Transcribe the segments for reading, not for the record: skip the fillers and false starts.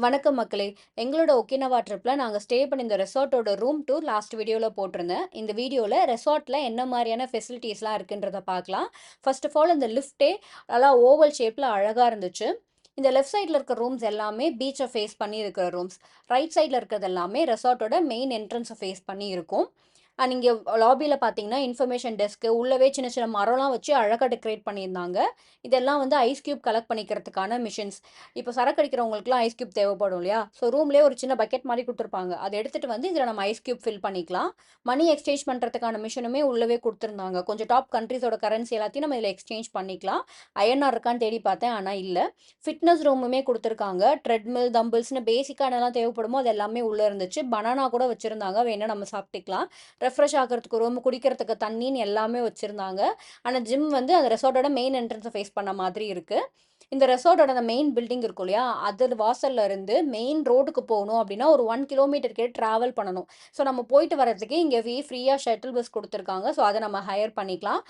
வணக்கம் மக்களே! எங்களோட ஒகினவா ட்ரிப்ல நாங்க ஸ்டே பண்ணியிருந்த ரெசார்ட்டோட ரூம் டூர் லாஸ்ட் வீடியோல போட்டிருந்தேன். இந்த வீடியோல ரெசார்ட்ல என்ன மாரியான ஃபெசிலிட்டீஸ்லாம் இருக்குன்றத பார்க்கலாம். ஃபர்ஸ்ட் ஆஃப் ஆல் இந்த லிஃப்ட்டே நல்லா ஓவல் ஷேப்ல அழகா இருந்துச்சு. இந்த லெஃப்ட் சைட்ல இருக்க ரூம்ஸ் எல்லாமே பீச்ச ஃபேஸ் பண்ணி இருக்கிற ரூம்ஸ். ரைட் சைட்ல இருக்கிறது எல்லாமே ரெசார்ட்டோட மெயின் என்ட்ரன்ஸ ஃபேஸ் பண்ணி இருக்கும். இங்க லாபில பார்த்தீங்கன்னா, இன்ஃபர்மேஷன் டெஸ்க் உள்ளவே சின்ன சின்ன மரம்லாம் வச்சு அழகா டெக்கரேட் பண்ணியிருந்தாங்க. இதெல்லாம் வந்து ஐஸ் கியூப் கலெக்ட் பண்ணிக்கிறதுக்கான மிஷின்ஸ். இப்போ சரக்கு அடிக்கிறவங்களுக்குலாம் ஐஸ் கியூப் தேவைப்படும் இல்லையா? ஸோ ரூம்லயே ஒரு சின்ன பக்கெட் மாரி குடுத்துருப்பாங்க. அத எடுத்துட்டு வந்து இதில நம்ம ஐஸ் கியூப் ஃபில் பண்ணிக்கலாம். மணி எக்ஸ்சேஞ்ச் பண்றதுக்கான மிஷினுமே உள்ளவே குடுத்துருந்தாங்க. கொஞ்சம் டாப் கண்ட்ரீஸோட கரன்சி எல்லாத்தையும் நம்ம இதில எக்ஸ்சேஞ்ச் பண்ணிக்கலாம். ஐஎன்ஆர் இருக்கான்னு தேடி பார்த்தேன். ஆனா இல்ல. ஃபிட்னஸ் ரூமுமே குடுத்துருக்காங்க. ட்ரெட்மில், தம்பிள்ஸ்ன்னு பேசிக்கா என்னலாம் தேவைப்படுமோ அது எல்லாமே உள்ள இருந்துச்சு. பனானா கூட வச்சிருந்தாங்க. வேணா நம்ம சாப்பிட்டுக்கலாம். ரெஃப்ரெஷ் ஆகுறதுக்கு ரூம், குடிக்கிறதுக்கு தண்ணீன்னு எல்லாமே வச்சிருந்தாங்க. ஆனா ஜிம் வந்து அந்த ரெசார்ட்டோட மெயின் என்ட்ரன்ஸ ஃபேஸ் பண்ண மாதிரி இருக்கு. இந்த ரெசார்ட்டோட அந்த மெயின் பில்டிங் இருக்கும் இல்லையா? அது வாசல்ல இருந்து மெயின் ரோடுக்கு போகணும் அப்படின்னா, ஒரு 1 கிலோமீட்டர் கிட்ட டிராவல் பண்ணணும். ஸோ நம்ம போயிட்டு வரதுக்கு இங்க ஃப்ரீயா ஷட்டில் பஸ் குடுத்துருக்காங்க. ஸோ அத நம்ம ஹையர் பண்ணிக்கலாம்.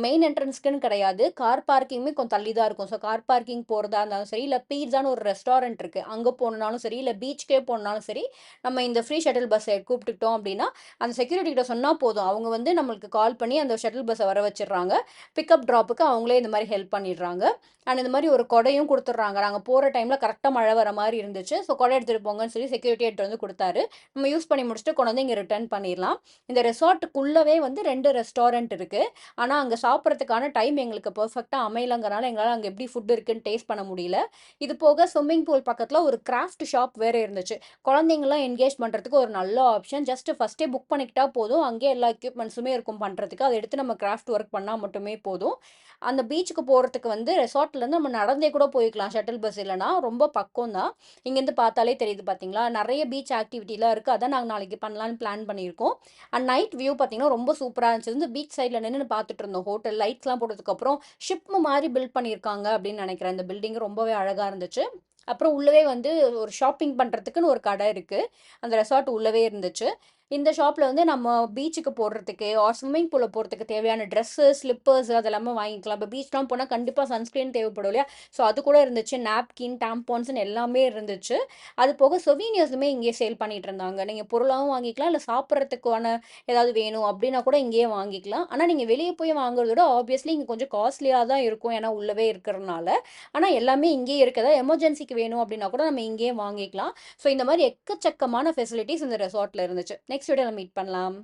மெயின் என்ட்ரன்ஸ்க்குன்னு கிடையாது. கார் பார்க்கிங்குமே கொஞ்சம் தள்ளி தான் இருக்கும். ஸோ கார் பார்க்கிங் போறதா இருந்தாலும் சரி, இல்ல பீட்சான்னு ஒரு ரெஸ்டாரண்ட் இருக்கு. அங்க போணும்னாலும் சரி, இல்ல பீச்சுக்கே போணும்னாலும் சரி, நம்ம இந்த ஃப்ரீ ஷட்டில் பஸ்ஸ கூப்பிட்டுக்கிட்டோம் அப்படின்னா, அந்த செக்யூரிட்டி கிட்ட சொன்னா போதும். அவங்க வந்து நம்மளுக்கு கால் பண்ணி அந்த ஷட்டில் பஸ்ஸ வர வச்சுடுறாங்க. பிக்கப், ட்ராப்புக்கு அவங்களே இந்த மாரி ஹெல்ப் பண்ணிடுறாங்க. அண்ட் இந்த மாரி ஒரு கொடையும் குடுத்துடுறாங்க. நாங்க போற டைம்ல கரெக்ட்டா மழை வர மாரி இருந்துச்சு. ஸோ கொடை எடுத்துட்டு போங்கன்னு சொல்லி செக்யூரிட்டி எடுத்துட்டு வந்து குடுத்தாரு. நம்ம யூஸ் பண்ணி முடிச்சுட்டு கொண்டு வந்து இங்க ரிட்டர்ன் பண்ணிரலாம். இந்த ரெசார்ட்டுக்குள்ளவே வந்து 2 ரெஸ்டாரண்ட் இருக்கு. ஆனா, அங்க சாப்பிடறதுக்கான டைம் எங்களுக்கு பெர்ஃபெக்ட்டா அமையலங்கனால, எங்களால அங்க எப்படி ஃபுட் இருக்குன்னு டேஸ்ட் பண்ண முடியல. இது போக ஸ்விம்மிங் பூல் பக்கத்துல ஒரு கிராஃப்ட் ஷாப் வேற இருந்துச்சு. குழந்தைங்கலாம் என்கேஜ் பண்றதுக்கு ஒரு நல்ல ஆப்ஷன். ஜஸ்ட் ஃபர்ஸ்ட்டே புக் பண்ணிக்கிட்டா போதும். அங்கேயே எல்லா எக்யூப்மெண்ட்ஸுமே இருக்கும் பண்றதுக்கு. அத எடுத்து நம்ம கிராஃப்ட் ஒர்க் பண்ணா மட்டுமே போதும். அந்த பீச்சுக்கு போறதுக்கு வந்து ரெசார்ட்லேருந்து நம்ம நடந்தே கூட போய்க்கலாம். ஷட்டில் பஸ் இல்லன்னா. ரொம்ப பக்கம் தான். இங்கேருந்து பார்த்தாலே தெரியுது பார்த்தீங்களா? நெறைய பீச் ஆக்டிவிட்டிலாம் இருக்கு. அதான் நாங்க நாளைக்கு பண்ணலான்னு பிளான் பண்ணியிருக்கோம். அண்ட் நைட் வியூ பார்த்தீங்கன்னா, ரொம்ப சூப்பரா இருந்துச்சு. வந்து பீச் சைட்ல நின்னு பார்த்துட்டு இருந்தோம். ஹோட்டல் லைட்ஸ்லாம் போட்டதுக்கப்புறம் ஷிப் மாரி பில்ட் பண்ணியிருக்காங்க அப்படின்னு நெனைக்கிறேன். இந்த பில்டிங் ரொம்பவே அழகா இருந்துச்சு. அப்புறம் உள்ளவே வந்து ஒரு ஷாப்பிங் பண்றதுக்குன்னு ஒரு கடை இருக்கு. அந்த ரெசார்ட் உள்ளவே இருந்துச்சு. இந்த ஷாப்ல வந்து நம்ம பீச்சுக்கு போடுறதுக்கு ஸ்விம்மிங் பூல்ல போறதுக்கு தேவையான ட்ரெஸ்ஸு, ஸ்லிப்பர்ஸ் அதெல்லாமே வாங்கிக்கலாம். இப்போ பீச்லாம் போனா கண்டிப்பா சன்ஸ்கிரீன் தேவைப்படும் இல்லையா? ஸோ அது கூட இருந்துச்சு. நாப்கின், டாம்பூன்ஸ்ன்னு எல்லாமே இருந்துச்சு. அது போக சொவீனியர்ஸுமே இங்கேயே சேல் பண்ணிட்டு இருந்தாங்க. நீங்க பொருளாவும் வாங்கிக்கலாம். இல்ல சாப்பிடறதுக்கான ஏதாவது வேணும் அப்டின்னா கூட இங்கேயே வாங்கிக்கலாம். ஆனா நீங்க வெளிய போய் வாங்குறத விட ஆப்வியஸ்லி இங்க கொஞ்சம் காஸ்ட்லியா தான் இருக்கும். ஏன்னா உள்ளவே இருக்கிறனால. ஆனா எல்லாமே இங்கேயே இருக்கதா எமர்ஜென்சிக்கு வேணும் அப்டின்னா கூட நம்ம இங்கேயே வாங்கிக்கலாம். ஸோ இந்த மாரி எக்கச்சக்கமான ஃபெசிலிட்டீஸ் இந்த ரெசார்ட்ல இருந்துச்சு. நெக்ஸ்ட் வீடியோல மீட் பண்ணலாம்.